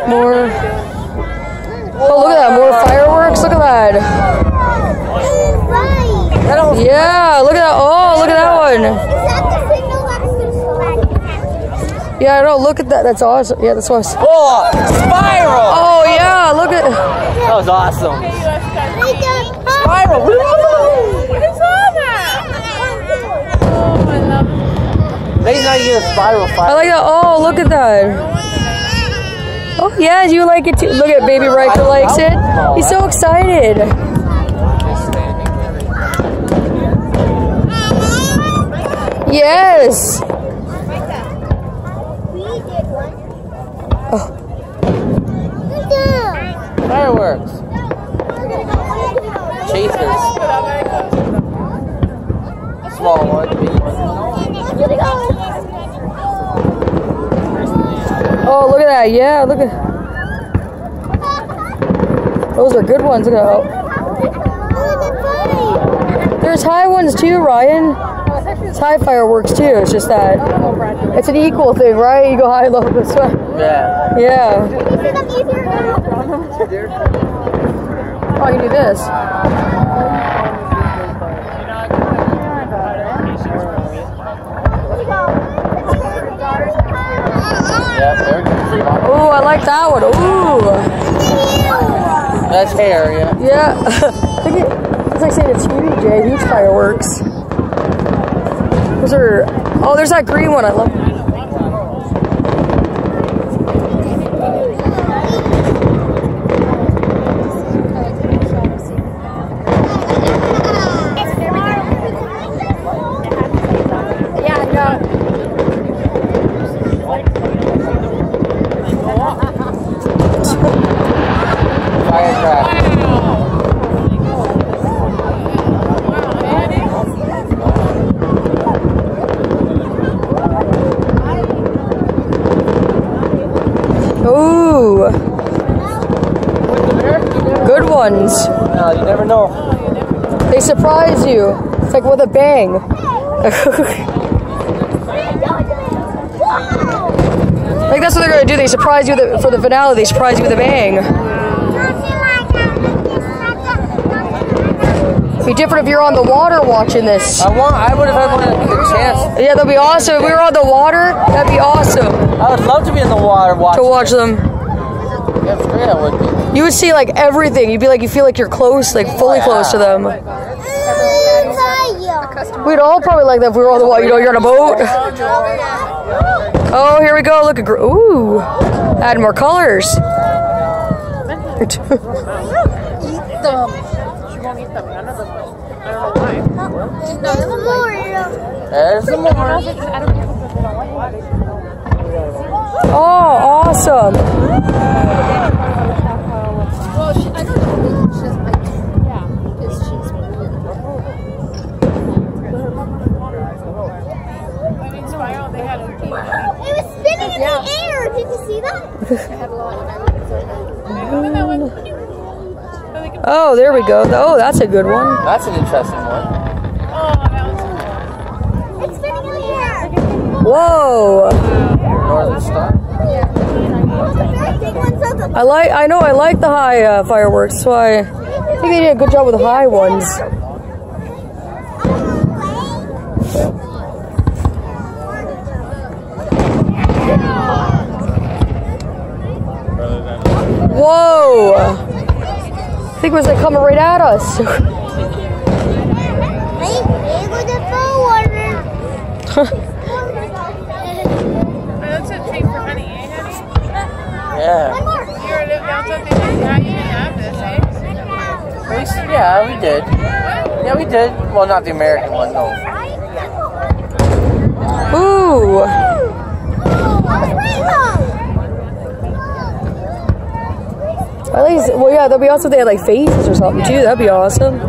More. Oh, look at that. More fireworks. Look at that. Yeah, look at that. Oh, look at that one. Yeah, I know. Look at that. That's awesome. Yeah, that's awesome. Oh, spiral. Oh, yeah. Look at. That was awesome. Spiral. What is all that? Oh, I love it. Maybe not even a spiral fire. I like that. Oh, look at that. Oh, yeah, you like it too. Look at Baby Riker likes it. He's so excited. Yes. Oh. Fireworks. Chasers. Small one, big one. Oh, look at that. Yeah, look at. Those are good ones. Look at that. There's high ones too, Ryan. It's high fireworks too. It's just that it's an equal thing, right? You go high, low this way. Yeah. Yeah. Oh, you do this. Oh, I like that one. Ooh. That's hair, yeah. Yeah. Look at, it's like saying it's huge, yeah. Huge fireworks. Those are. Oh, there's that green one. I love. Ooh. Good ones. No, you never know. They surprise you. It's like with a bang. Like that's what they're gonna do. They surprise you for the finale. They surprise you with a bang. It'd be different if you're on the water watching this. I would have had a chance. Yeah, that'd be awesome. If we were on the water, that'd be awesome. I would love to be in the water watching. To watch them. Yeah, for real, I would be. You would see like everything. You'd be like, you feel like you're close, like fully close to them. We'd all probably like that if we were on the water. You know, you're on a boat. Oh, here we go. Look at ooh, add more colors. Eat them. She won't eat them. None of them. I don't know why. There's some more. Oh, awesome. Well, I don't know. She's like, yeah, because she's It was spinning in the air. Did you see that? Oh, there we go. Oh, that's a good one. That's an interesting one. It's spinning in the air. Whoa. Northern Star. I like the high fireworks. So I think they did a good job with the high ones. Whoa! I think it was like coming right at us. That's a treat for honey, eh, honey? Yeah. You didn't have this, eh? Yeah, we did. Yeah, we did. Well, not the American one, no. Ooh! At least, well, yeah, there'll be also they had like faces or something too. That'd be awesome.